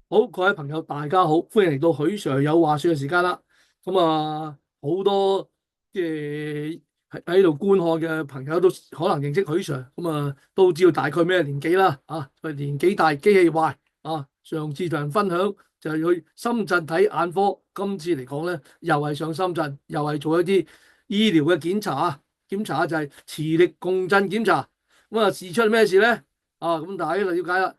好，各位朋友，大家好，歡迎嚟到許 Sir 有話說嘅時間啦。好多即係喺度觀看嘅朋友都可能認識許 Sir，都知道大概咩年紀啦。佢年紀大，機器壞。上次同人分享就係去深圳睇眼科，今次嚟講咧，又係上深圳，又係做一啲醫療嘅檢查啊。檢查就係磁力共振檢查。事出咩事咧？咁大家就了解啦。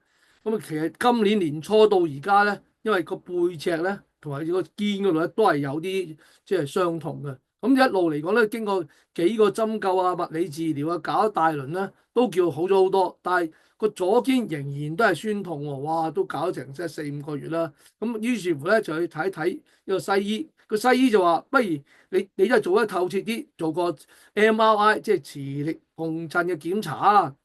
其實今年年初到而家咧，因為個背脊咧同埋個肩嗰度咧都係有啲即係傷痛嘅。咁一路嚟講咧，經過幾個針灸啊、物理治療啊，搞一大輪咧，都叫好咗好多。但係個左肩仍然都係酸痛喎。哇！都搞咗成即係4、5個月啦。咁於是乎咧就去睇睇呢個西醫。個西醫就話：不如你都係做得透徹啲，做個 MRI，即係磁力共振嘅檢查啊。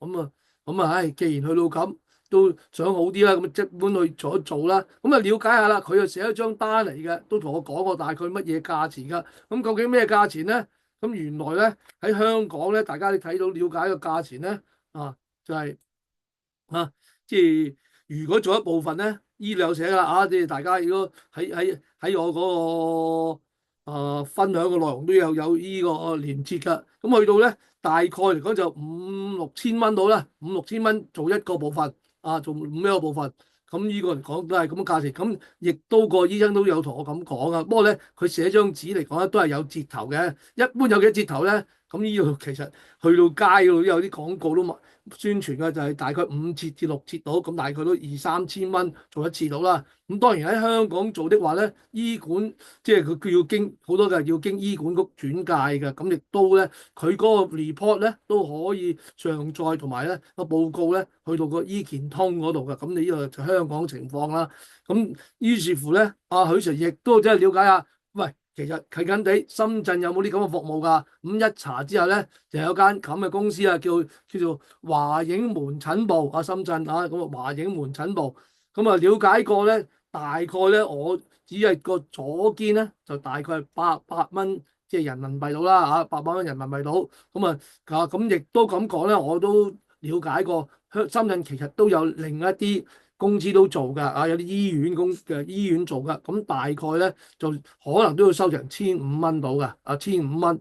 既然去到咁，都想好啲啦，咁即管去做一做啦。了解下啦，佢又寫咗張單嚟嘅，都同我講過大概乜嘢價錢㗎。究竟咩價錢咧？原來咧喺香港咧，大家你睇到了解個價錢咧，就係、即係如果做一部分咧，醫療有寫㗎啦。即係大家如果喺我嗰個分享嘅內容都有依個連結㗎。去到咧大概嚟講就5、6千蚊到啦，5、6千蚊做一個部分。做一個部分。呢個嚟講都係咁嘅價錢。亦都個醫生都有同我咁講啊。不過咧，佢寫張紙嚟講咧都係有折頭嘅。一般有幾多折頭咧？呢度其實去到街嗰度都有啲廣告都宣傳嘅，就係大概5折至6折到，咁大概都2、3千蚊做一次到啦。當然喺香港做的話咧，醫管即係佢要經好多嘅，要經醫管局轉介嘅。亦都咧，佢嗰個 report 咧都可以上載，同埋咧個報告咧去到個醫健通嗰度嘅。你呢個就香港情況啦。於是乎咧，許 Sir 亦都真係了解下，喂，其實近近地深圳有冇啲咁嘅服務㗎？一查之後咧，就有間咁嘅公司啊，叫做華影門診部深圳華影門診部。了解過咧，大概咧我只係個左肩咧就大概係800蚊，即係人民幣到啦800蚊人民幣到。亦都咁講咧，我都了解過深圳其實都有另一啲公司都做㗎。有啲醫院做㗎。大概咧就可能都要收成1,500蚊到㗎。1,500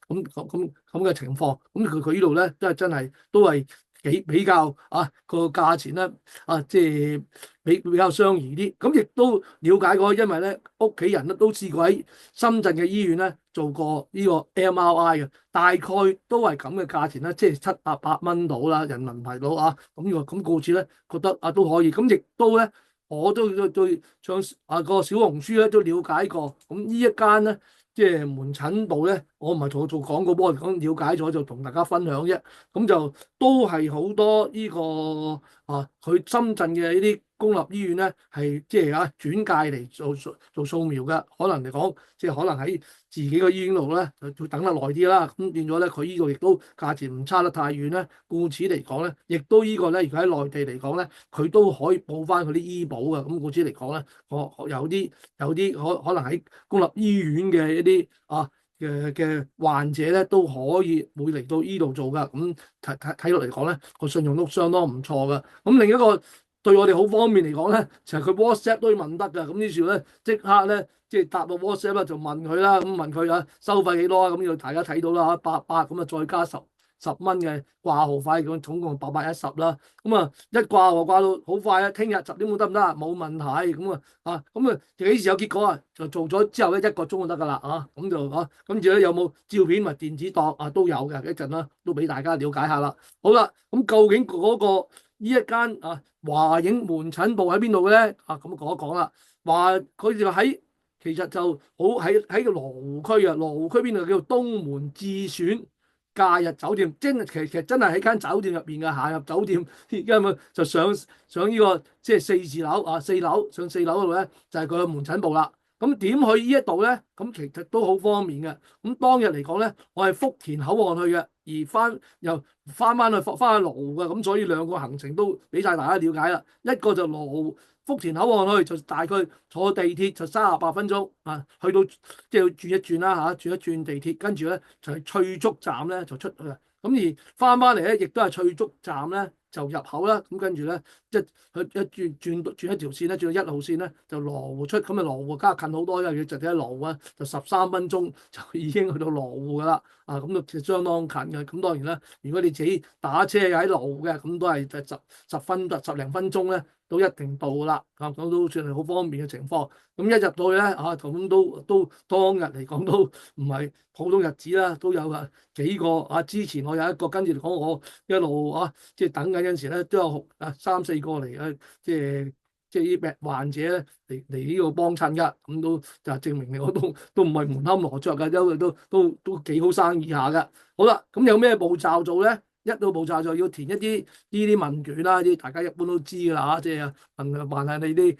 蚊咁嘅情況。佢呢度咧都係真係都係比較個價錢咧即係比較相宜啲。亦都了解過，因為咧屋企人咧都試過喺深圳嘅醫院咧做過呢個 MRI 嘅，大概都係咁嘅價錢啦，即係700-800蚊到啦，人民幣到告知咧覺得都可以。亦都咧我都對上個小紅書咧都了解過。呢一間咧即係門診部咧，我唔係同佢做廣告，幫我講了解咗就同大家分享啫。就都係好多呢個去深圳嘅呢啲公立醫院咧，係即係轉介嚟做掃描嘅。可能嚟講，即係可能喺自己個醫院度咧，就等得耐啲啦。變咗咧，佢呢度亦都價錢唔差得太遠咧。故此嚟講咧，亦都呢個咧，如果喺內地嚟講咧，佢都可以報翻佢啲醫保嘅。故此嚟講咧，我有啲可能喺公立醫院嘅一啲嘅患者咧，都可以會嚟到依度做噶。睇落嚟講咧，個信用都相當唔錯噶。另一個對我哋好方便嚟講咧，就係佢 WhatsApp 都可以問得噶。於是咧，即刻咧即係答個 WhatsApp 啦，就問佢啦。問佢收費幾多啊？呢度大家睇到啦，800再加十蚊嘅掛號費，咁總共810啦。一掛號掛到好快啊！聽日10點半得唔得啊？冇問題。幾時有結果啊？就做咗之後咧1個鐘就得㗎啦。跟住咧有冇照片或電子檔都有嘅。一陣啦，都俾大家了解下啦。好啦，究竟嗰個呢一間華影門診部喺邊度嘅咧？講一講啦。佢就其實就好喺個羅湖區啊。羅湖區邊度叫做東門智選假日酒店，其實真係喺間酒店入邊嘅。行入酒店，而家咪就上呢個即係4字樓4樓上4樓嗰度咧，就係佢嘅門診部啦。點去呢一度咧？其實都好方便嘅。當日嚟講咧，我係福田口岸去嘅，又翻去羅湖嘅。所以兩個行程都俾晒大家了解啦。一個就羅湖福田口岸去，就大概坐地鐵就38分鐘去到即係轉一轉啦轉一轉地鐵，跟住咧就係翠竹站咧就出去。而翻嚟咧，亦都係翠竹站咧就入口啦。咁跟住咧，佢一轉一條線咧，轉到1號線咧，就羅湖出。咁啊羅湖加近好多，因為佢就喺羅湖啊，就13分鐘就已經去到羅湖噶啦。咁就相當近嘅。咁當然啦，如果你自己打車喺羅湖嘅，咁都係十零分鐘咧，都一定到啦。咁都算係好方便嘅情況。咁一入到去咧，咁都當日嚟講都唔係普通日子啦，都有幾個。之前我有一個跟住嚟講，我一路即係等緊嗰陣時咧，都有3、4個嚟即係啲病患者咧嚟呢度幫襯㗎。咁都就證明我都唔係門可羅雀㗎，因為都幾好生意下㗎。好啦，咁有咩步驟做咧？一到步驟就要填一啲呢啲問卷啦，啲大家一般都知㗎啦，即係問下你啲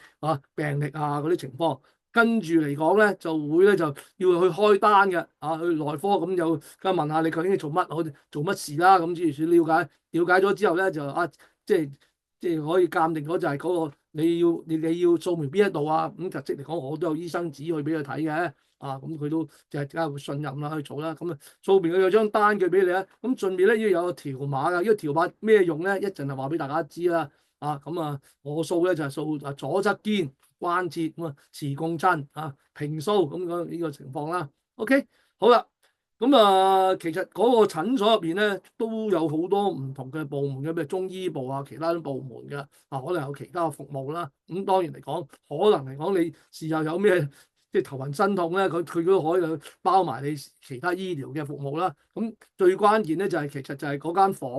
病歷嗰啲情況。跟住嚟講咧，就會咧就要去開單嘅，去內科咁就梗係問下你究竟做乜，好做乜事啦。咁至於了解咗之後咧，就即係可以鑑定咗就係嗰個你要掃描邊一度啊。咁實際嚟講，我都有醫生紙去俾佢睇嘅。咁佢都就係梗係會信任啦去做啦。咁掃描佢有張單據俾你啊。咁順便咧要有個條碼㗎。呢個條碼咩用咧？一陣就話俾大家知啦。我掃咧就係掃左側肩關節咁磁共振平掃咁呢個情況啦。OK， 好啦。其實嗰個診所入邊咧都有好多唔同嘅部門嘅，譬如中醫部其他啲部門嘅可能有其他嘅服務啦。咁當然嚟講，可能嚟講你事後有咩即係頭暈身痛咧，佢都可以包埋你其他醫療嘅服務啦。咁最關鍵咧就係其實就係嗰間房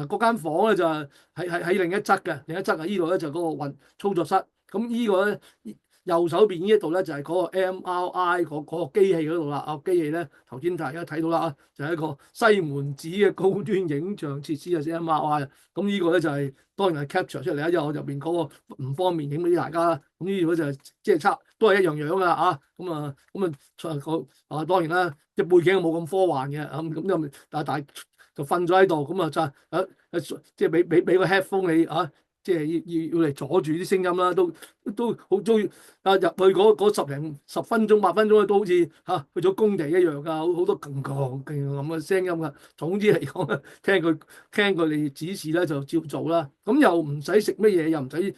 嗰間房咧就係喺另一側嘅，另一側呢度咧就嗰個操作室。咁呢個咧右手邊呢一度咧就係嗰個 MRI 嗰個機器嗰度啦。機器咧頭先大家睇到啦，就係一個西門子嘅高端影像設施即 MRI。咁呢個咧就係當然係 capture 出嚟啦，因為我入邊嗰個唔方便影俾大家啦。咁呢個就係即係都係一樣樣㗎啦。當然啦，即係背景冇咁科幻嘅。咁就但就瞓咗喺度，咁即係俾個 headphone 你即係要嚟阻住啲聲音啦。都好中意入去嗰10分鐘8分鐘都好似去咗工地一樣㗎，好多勁咁嘅聲音㗎。總之嚟講咧，聽佢哋指示咧就照做啦。咁又唔使食乜嘢，又唔使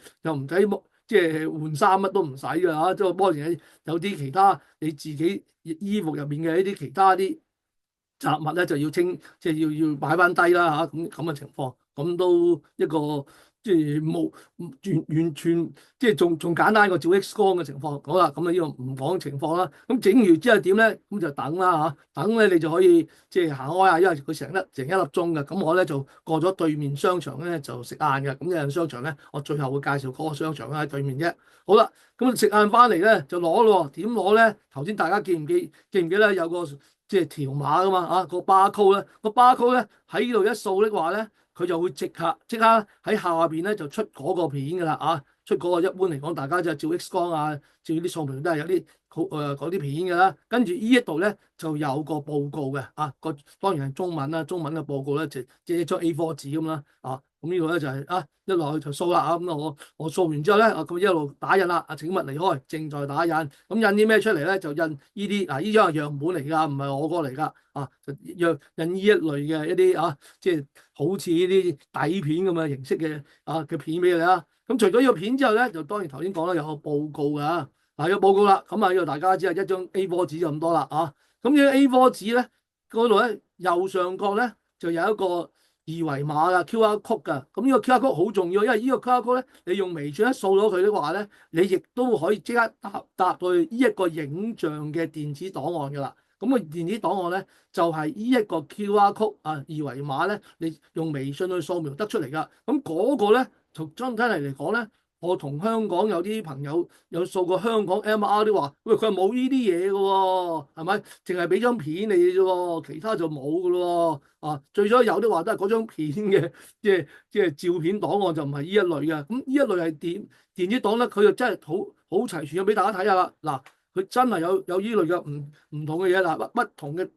即係換衫，乜都唔使㗎。即係當然有啲其他你自己衣服入面嘅一啲其他啲雜物咧就要清，即係要擺翻低啦。咁嘅情況，咁都一個即係冇完全即係仲簡單過照 X 光嘅情況。好啦，咁呢個唔講情況啦。咁整完之後點咧？咁就等啦。等咧你就可以即係行開下，因為佢成1粒鐘嘅。咁我咧就過咗對面商場咧就食晏嘅。咁呢間商場咧，我最後會介紹嗰個商場喺對面啫。好啦，咁食晏翻嚟咧就攞咯。點攞咧？頭先大家記唔記得咧有個即係條碼噶嘛？個 barcode 咧，個 barcode 咧喺呢度一掃的話咧，佢就會即刻喺下邊咧就出嗰個片噶啦。出嗰個一般嚟講，大家就照 X 光照啲掃描都係有啲嗰啲片噶啦。跟住呢一度咧就有個報告嘅當然係中文啦，中文嘅報告咧即係一張 A4 紙咁啦。咁呢個咧就係一落去就掃啦。咁我掃完之後咧，咁一路打印啦。請勿離開，正在打印。咁印啲咩出嚟咧？就印呢啲呢張係樣本嚟㗎，唔係我過嚟㗎。就印呢一類嘅一啲即係好似呢啲底片咁嘅形式嘅片俾你啦。咁除咗呢個片之後咧，就當然頭先講啦，有個報告㗎。有報告啦。咁呢度大家知係一張 A4 紙就咁多啦。咁呢張 A4 紙咧嗰度咧右上角咧就有一個二維碼㗎，QR code 㗎。咁呢個 QR code 好重要，因為呢個 QR code咧，你用微信一掃咗佢的話咧，你亦都可以即刻搭到去呢一個影像嘅電子檔案㗎啦。咁個電子檔案咧就係呢一個 QR code 二維碼咧，你用微信去掃描得出嚟㗎。咁嗰個咧，從真嚟講咧，我同香港有啲朋友有掃過香港 MR 都話，喂，佢係冇呢啲嘢㗎喎，係咪？淨係俾張片你啫喎，其他就冇㗎咯喎。最初有啲話都係嗰張片嘅，即係照片檔案就唔係呢一類嘅。咁呢一類係電子檔咧，佢就真係好齊全嘅，俾大家睇下啦。嗱，佢真係有依類嘅唔同嘅嘢啦，不同嘅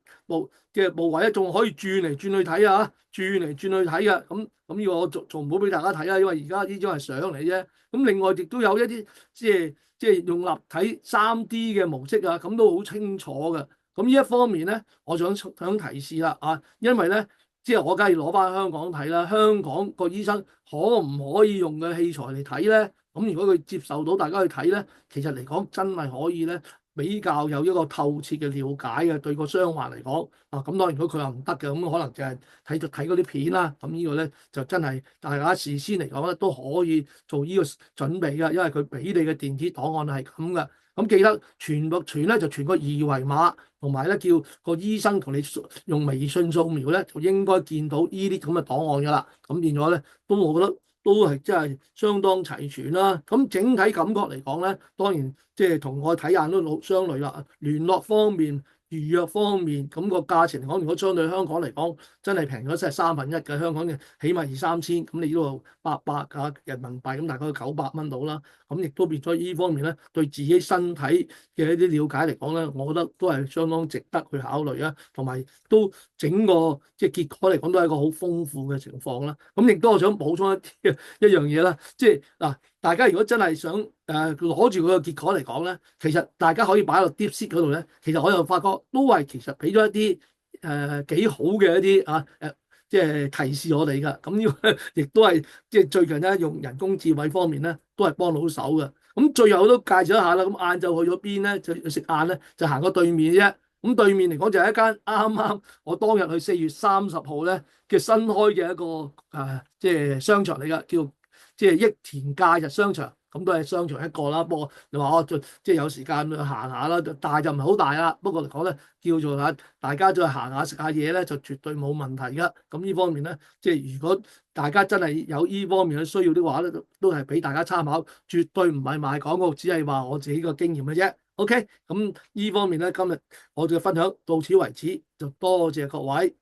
部位咧，仲可以轉嚟轉去睇轉嚟轉去睇嘅。咁呢個我仲唔好俾大家睇啊，因為而家呢張係相嚟啫。咁另外亦都有一啲即係用立體3D 嘅模式咁都好清楚嘅。咁呢一方面咧，我想提示啦因為咧即係我梗係攞翻香港睇啦。香港個醫生可唔可以用嘅器材嚟睇咧？咁如果佢接受到大家去睇咧，其實嚟講真係可以咧，比較有一個透徹嘅了解嘅，對個傷患嚟講啊。咁當然如果佢話唔得嘅，咁可能就係睇嗰啲片啦。咁呢個咧就真係大家事先嚟講咧都可以做呢個準備嘅，因為佢俾你嘅電子檔案係咁嘅。咁記得傳咧就傳個二維碼，同埋咧叫個醫生同你用微信掃描咧，就應該見到呢啲咁嘅檔案㗎啦。咁變咗咧，我覺得都係真係相當齊全啦。咁整體感覺嚟講咧，當然即係同我睇眼都相類啦。聯絡方面、預約方面，咁個價錢嚟講，如果相對香港嚟講，真係平咗真係三分一嘅。香港嘅起碼二三千，咁你呢度800啊人民幣，咁大概900蚊到啦。咁亦都變咗呢方面咧，對自己身體嘅一啲了解嚟講咧，我覺得都係相當值得去考慮啊。同埋都整個即係結果嚟講，都係一個好豐富嘅情況啦。咁亦都我想補充一樣嘢啦，即係嗱，大家如果真係想攞住佢個結果嚟講咧，其實大家可以擺喺個 DeepSeek 嗰度咧。其實我又發覺都係其實俾咗一啲幾好嘅一啲即係提示我哋㗎。咁呢個亦都係即係最近咧用人工智慧方面咧都係幫到手嘅。咁最後都介紹一下啦。咁晏晝去咗邊咧？就食晏咧，就行過對面啫。咁對面嚟講就係一間啱啱我當日去4月30號咧嘅新開嘅一個即係商場嚟㗎，叫即係益田假日商場。咁都係商場一個啦。不過你話我即係有時間去行下啦，但係就唔係好大啦。不過嚟講咧，叫做大家再行下食下嘢咧，就絕對冇問題㗎。咁呢方面咧，即係如果大家真係有呢方面嘅需要的話咧，都係俾大家參考，絕對唔係賣廣告，只係話我自己個經驗嘅啫。OK，咁呢方面咧，今日我嘅分享到此為止，就多謝各位。